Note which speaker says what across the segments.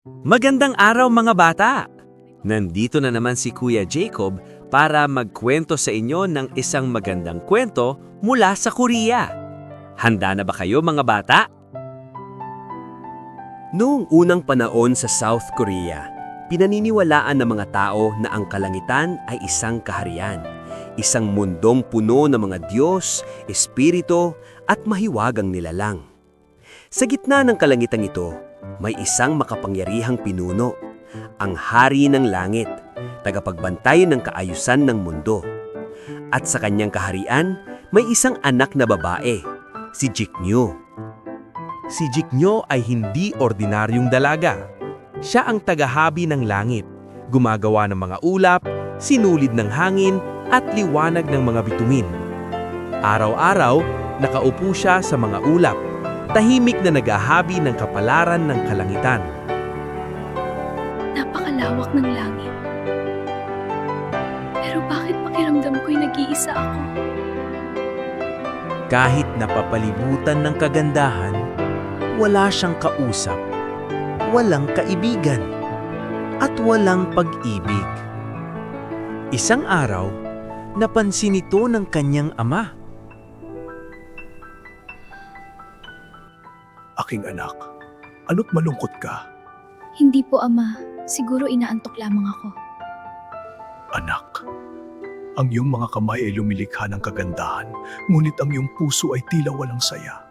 Speaker 1: Magandang araw mga bata! Nandito na naman si Kuya Jacob para magkwento sa inyo ng isang magandang kwento mula sa Korea. Handa na ba kayo mga bata?
Speaker 2: Noong unang panahon sa South Korea, pinaniniwalaan ng mga tao na ang kalangitan ay isang kaharian, isang mundong puno ng mga Diyos, Espiritu at mahiwagang nilalang. Sa gitna ng kalangitang ito, may isang makapangyarihang pinuno, ang Hari ng Langit, tagapagbantay ng kaayusan ng mundo. At sa kanyang kaharian, may isang anak na babae, si Jiknyo.
Speaker 3: Si Jiknyo ay hindi ordinaryong dalaga. Siya ang tagahabi ng langit, gumagawa ng mga ulap, sinulid ng hangin at liwanag ng mga bituin. Araw-araw, nakaupo siya sa mga ulap, tahimik na naghahabi ng kapalaran ng kalangitan.
Speaker 4: Napakalawak ng langit. Pero bakit pakiramdam ko'y nag-iisa ako?
Speaker 3: Kahit napapalibutan ng kagandahan, wala siyang kausap, walang kaibigan, at walang pag-ibig. Isang araw, napansin ito ng kanyang ama.
Speaker 5: Aking anak, ano't malungkot ka?
Speaker 4: Hindi po, Ama. Siguro inaantok lamang ako.
Speaker 5: Anak, ang iyong mga kamay ay lumilikha ng kagandahan, ngunit ang iyong puso ay tila walang saya.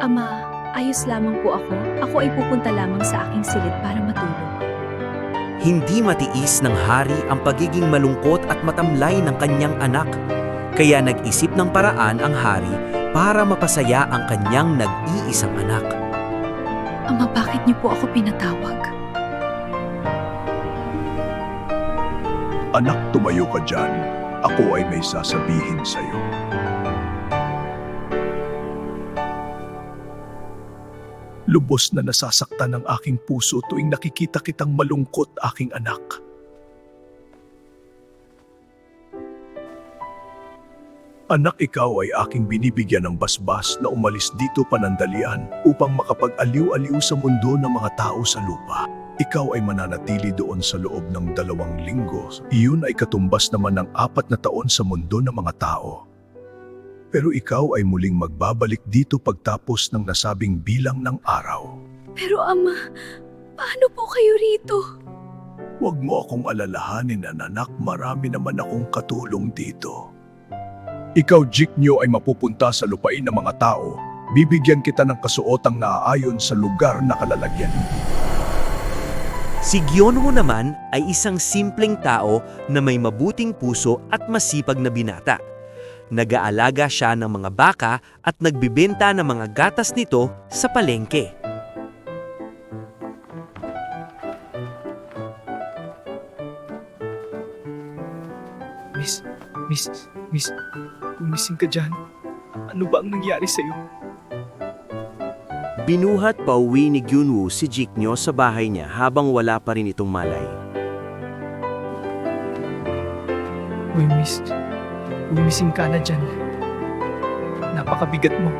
Speaker 4: Ama, ayos lamang po ako. Ako ay pupunta lamang sa aking silid para matulog.
Speaker 2: Hindi matiis ng hari ang pagiging malungkot at matamlay ng kanyang anak. Kaya nag-isip ng paraan ang hari para mapasaya ang kanyang nag-iisang anak.
Speaker 4: Ama, bakit niyo po ako pinatawag?
Speaker 5: Anak, tumayo ka dyan. Ako ay may sasabihin sa'yo. Lubos na nasasaktan ang aking puso tuwing nakikita kitang malungkot, aking anak. Anak, ikaw ay aking binibigyan ng basbas na umalis dito panandalian upang makapag-aliw-aliw sa mundo ng mga tao sa lupa. Ikaw ay mananatili doon sa loob ng 2 linggo. Iyon ay katumbas naman ng 4 na taon sa mundo ng mga tao. Pero ikaw ay muling magbabalik dito pagtapos ng nasabing bilang ng araw.
Speaker 4: Pero Ama, paano po kayo rito?
Speaker 5: Huwag mo akong alalahanin, anak, marami naman akong katulong dito. Ikaw, Jiknyo, ay mapupunta sa lupain ng mga tao. Bibigyan kita ng kasuotang naaayon sa lugar na kalalagyan.
Speaker 2: Si Gyeonho naman ay isang simpleng tao na may mabuting puso at masipag na binata. Nag-aalaga siya ng mga baka at nagbibenta ng mga gatas nito sa palengke.
Speaker 6: Miss, gumising ka dyan. Ano ba ang nangyari sa'yo?
Speaker 2: Binuhat pauwi ni Gyunwoo si Jiknyo sa bahay niya habang wala pa rin itong malay.
Speaker 6: Uy, miss, gumising ka na dyan. Napakabigat mo.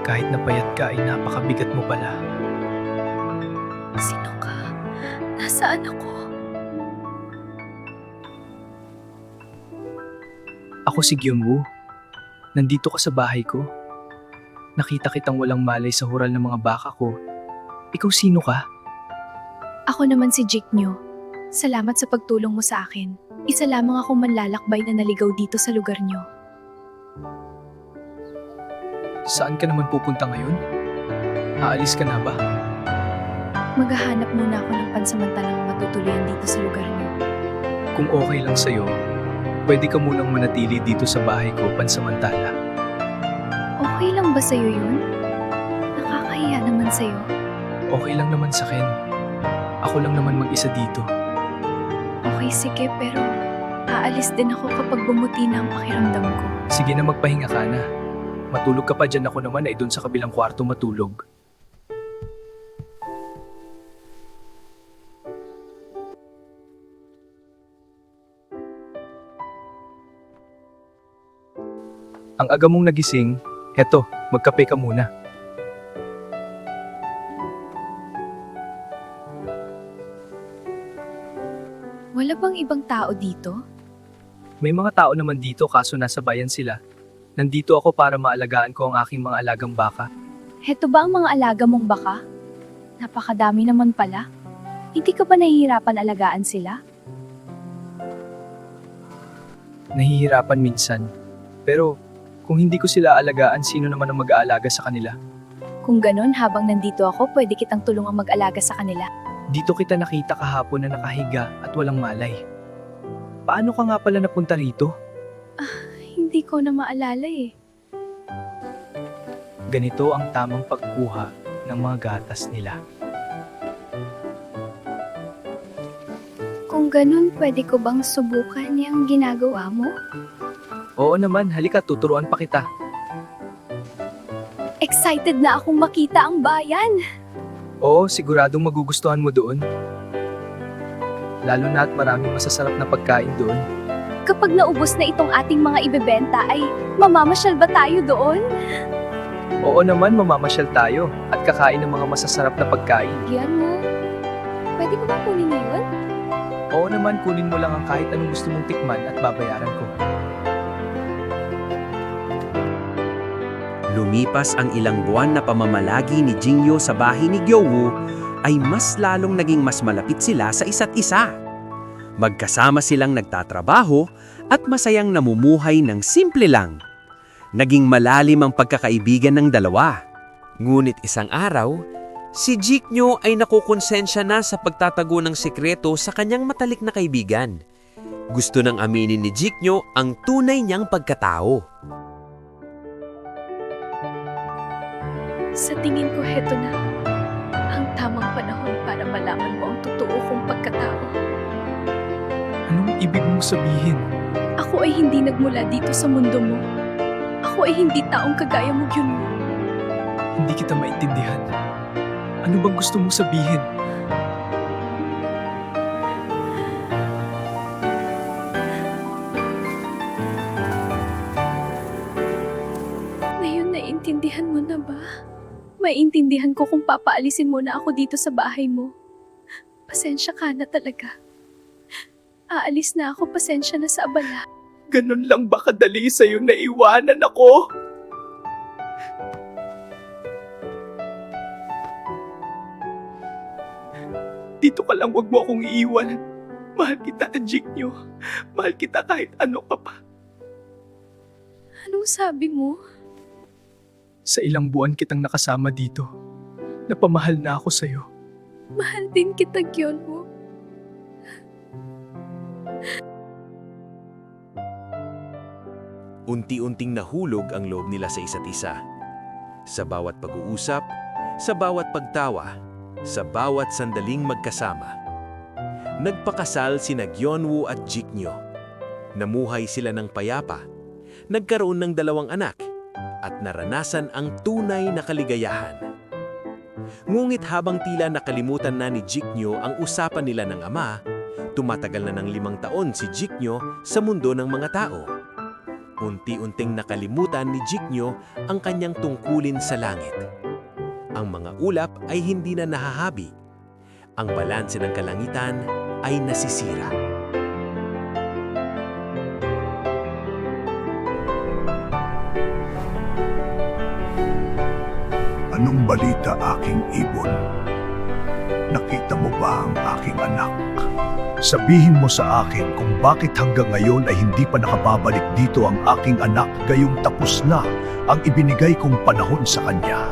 Speaker 6: Kahit napayat ka ay napakabigat mo pala.
Speaker 4: Sino ka? Nasaan ako?
Speaker 6: Ako si Gyeongwoo. Nandito ka sa bahay ko. Nakita kitang walang malay sa hural ng mga baka ko. Ikaw sino ka?
Speaker 4: Ako naman si Jiknyo. Salamat sa pagtulong mo sa akin. Isa lamang akong manlalakbay na naligaw dito sa lugar niyo.
Speaker 6: Saan ka naman pupunta ngayon? Aalis ka na ba?
Speaker 4: Maghahanap muna ako ng pansamantalang matutuluyan dito sa lugar niyo.
Speaker 6: Kung okay lang sa'yo, pwede ka munang manatili dito sa bahay ko pansamantala.
Speaker 4: Okay lang ba sa'yo yun? Nakakahiya naman sa'yo.
Speaker 6: Okay lang naman sa akin. Ako lang naman mag-isa dito.
Speaker 4: Okay, sige, pero aalis din ako kapag bumuti na ang pakiramdam ko.
Speaker 6: Sige na, magpahinga ka na. Matulog ka pa dyan, ako naman ay doon sa kabilang kwarto matulog. Ang aga mong nagising, eto, magkape ka muna.
Speaker 4: Wala bang ibang tao dito?
Speaker 6: May mga tao naman dito kaso nasa bayan sila. Nandito ako para maalagaan ko ang aking mga alagang baka.
Speaker 4: Heto ba ang mga alaga mong baka? Napakadami naman pala. Hindi ka ba nahihirapan alagaan sila?
Speaker 6: Nahihirapan minsan. Pero kung hindi ko sila alagaan, sino naman ang mag-aalaga sa kanila?
Speaker 4: Kung ganon, habang nandito ako, pwede kitang tulungang mag-alaga sa kanila.
Speaker 6: Dito kita nakita kahapon na nakahiga at walang malay. Paano ka nga pala napunta rito?
Speaker 4: Hindi ko na maalala eh.
Speaker 6: Ganito ang tamang pagkuha ng mga gatas nila.
Speaker 4: Kung ganon, pwede ko bang subukan yung ginagawa mo?
Speaker 6: Oo naman, halika, tuturuan pa kita.
Speaker 4: Excited na akong makita ang bayan!
Speaker 6: Oo, siguradong magugustuhan mo doon. Lalo na at maraming masasarap na pagkain doon.
Speaker 4: Kapag naubos na itong ating mga ibebenta ay mamamasyal ba tayo doon?
Speaker 6: Oo naman, mamamasyal tayo at kakain ng mga masasarap na pagkain.
Speaker 4: Yan mo. Pwede ko bang kunin yun?
Speaker 6: Oo naman, kunin mo lang ang kahit anong gusto mong tikman at babayaran ko.
Speaker 2: Lumipas ang ilang buwan na pamamalagi ni Jingyo sa bahay ni Gyowu, ay mas lalong naging mas malapit sila sa isa't isa. Magkasama silang nagtatrabaho at masayang namumuhay ng simple lang. Naging malalim ang pagkakaibigan ng dalawa.
Speaker 1: Ngunit isang araw, si Jiknyo ay nakukonsensya na sa pagtatago ng sikreto sa kanyang matalik na kaibigan. Gusto nang aminin ni Jiknyo ang tunay niyang pagkatao.
Speaker 4: Sa tingin ko, heto na. Ang tamang panahon para malaman mo ang totoo kong pagkatao.
Speaker 6: Anong ibig mong sabihin?
Speaker 4: Ako ay hindi nagmula dito sa mundo mo. Ako ay hindi taong kagaya mo, Gyunwoo.
Speaker 6: Hindi kita maintindihan. Ano bang gusto mong sabihin?
Speaker 4: Ngayon naiintindihan mo na ba? Maiintindihan ko kung papaalisin mo na ako dito sa bahay mo. Pasensya ka na talaga. Aalis na ako, pasensya na sa abala.
Speaker 6: Ganun lang ba kadali sa'yo na iwanan ako? Dito ka lang, wag mo akong iiwan. Mahal kita, Jiknyo. Mahal kita kahit ano ka pa.
Speaker 4: Anong sabi mo?
Speaker 6: Sa ilang buwan kitang nakasama dito, napamahal na ako sa'yo.
Speaker 4: Mahal din kita, Gyunwoo.
Speaker 2: Unti-unting nahulog ang loob nila sa isa't isa. Sa bawat pag-uusap, sa bawat pagtawa, sa bawat sandaling magkasama. Nagpakasal sina Gyunwoo at Jiknyo. Namuhay sila ng payapa, nagkaroon ng 2 anak, at naranasan ang tunay na kaligayahan. Ngunit habang tila nakalimutan na ni Jiknyo ang usapan nila ng ama, tumatagal na ng 5 taon si Jiknyo sa mundo ng mga tao. Unti-unting nakalimutan ni Jiknyo ang kanyang tungkulin sa langit. Ang mga ulap ay hindi na nahahabi. Ang balanse ng kalangitan ay nasisira.
Speaker 5: Anong balita, aking ibon? Nakita mo ba ang aking anak? Sabihin mo sa akin kung bakit hanggang ngayon ay hindi pa nakababalik dito ang aking anak, gayong tapos na ang ibinigay kong panahon sa kanya.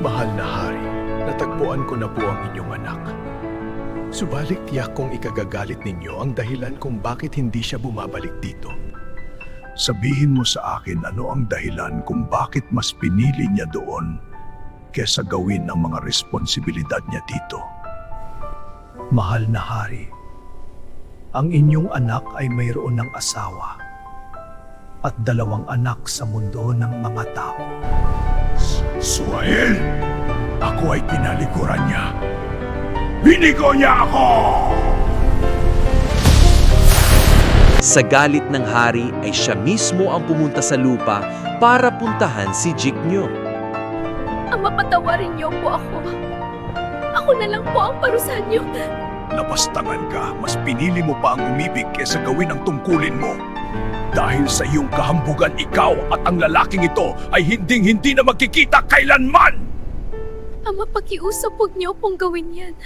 Speaker 5: Mahal na hari, natagpuan ko na po ang inyong anak. Subalit tiyak kong ikagagalit ninyo ang dahilan kung bakit hindi siya bumabalik dito. Sabihin mo sa akin ano ang dahilan kung bakit mas pinili niya doon kesa gawin ang mga responsibilidad niya dito. Mahal na hari, ang inyong anak ay mayroon ng asawa at 2 anak sa mundo ng mga tao. Suhail! Ako ay tinalikuran niya. Binigo niya ako!
Speaker 3: Sa galit ng hari ay siya mismo ang pumunta sa lupa para puntahan si Jiknyo.
Speaker 4: Ama, patawarin niyo po ako. Ako na lang po ang parusahan niyo.
Speaker 5: Lapastangan ka, mas pinili mo pa ang umibig kesa gawin ang tungkulin mo. Dahil sa iyong kahambugan, ikaw at ang lalaking ito ay hinding-hindi na magkikita kailanman!
Speaker 4: Ama, pakiusap, huwag niyo pong gawin yan.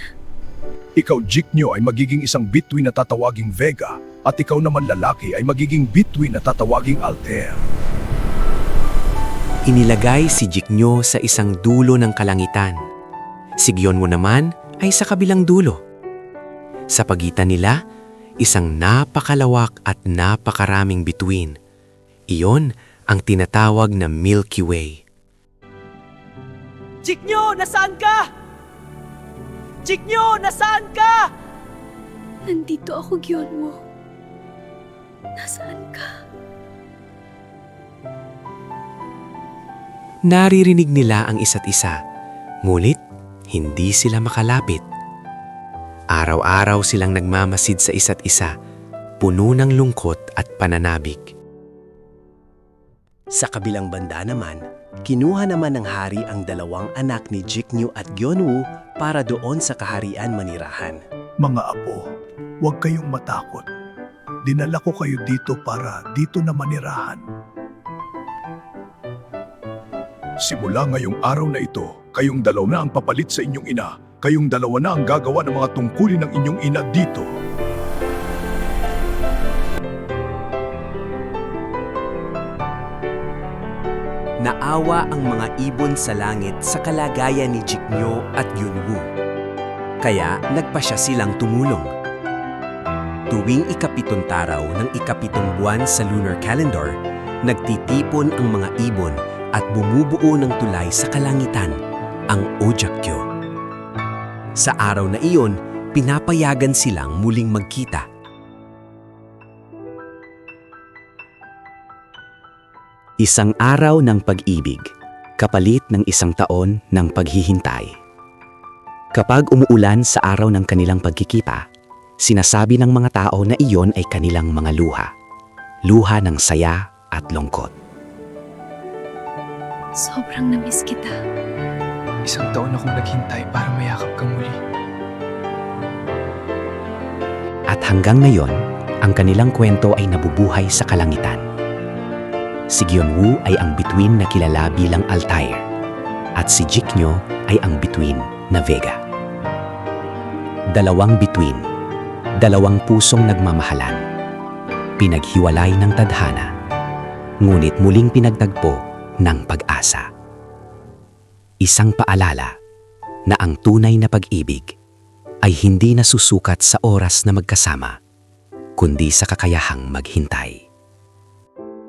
Speaker 5: Ikaw, Jiknyo, ay magiging isang bituin na tatawaging Vega at ikaw naman lalaki ay magiging bituin na tatawaging Altair.
Speaker 2: Inilagay si Jiknyo sa isang dulo ng kalangitan. Si Gyeonwoo naman ay sa kabilang dulo. Sa pagitan nila, isang napakalawak at napakaraming bituin. Iyon ang tinatawag na Milky Way.
Speaker 1: Jiknyo, nasaan ka? Jiknyo, nasaan ka?
Speaker 4: Nandito ako, Gyeonwoo. Nasaan ka?
Speaker 2: Naririnig nila ang isa't isa, ngunit hindi sila makalapit. Araw-araw silang nagmamasid sa isa't isa, puno ng lungkot at pananabik. Sa kabilang banda naman, kinuha naman ng hari ang dalawang anak ni Jiknyo at Gyeonwoo para doon sa kaharian manirahan.
Speaker 5: Mga apo, huwag kayong matakot. Dinala ko kayo dito para dito na manirahan. Simula ngayong araw na ito, kayong dalawa na ang papalit sa inyong ina. Kayong dalawa na ang gagawa ng mga tungkulin ng inyong ina dito.
Speaker 2: Naawa ang mga ibon sa langit sa kalagayan ni Jiknyo at Gyeonwoo. Kaya nagpa siya silang tumulong. Tuwing ikapitong taraw ng ikapitong buwan sa lunar calendar, nagtitipon ang mga ibon at bumubuo ng tulay sa kalangitan, ang Ojakgyo. Sa araw na iyon, pinapayagan silang muling magkita. Isang araw ng pag-ibig, kapalit ng isang taon ng paghihintay. Kapag umuulan sa araw ng kanilang pagkikita, sinasabi ng mga tao na iyon ay kanilang mga luha. Luha ng saya at lungkot.
Speaker 4: Sobrang namiss kita.
Speaker 6: Isang taon akong naghintay para mayakap ka muli.
Speaker 2: At hanggang ngayon, ang kanilang kwento ay nabubuhay sa kalangitan. Si Gyeonwoo ay ang bituin na kilala bilang Altair, at si Jiknyo ay ang bituin na Vega. Dalawang bituin, dalawang pusong nagmamahalan, pinaghiwalay ng tadhana, ngunit muling pinagtagpo ng pag-asa. Isang paalala na ang tunay na pag-ibig ay hindi nasusukat sa oras na magkasama, kundi sa kakayahang maghintay.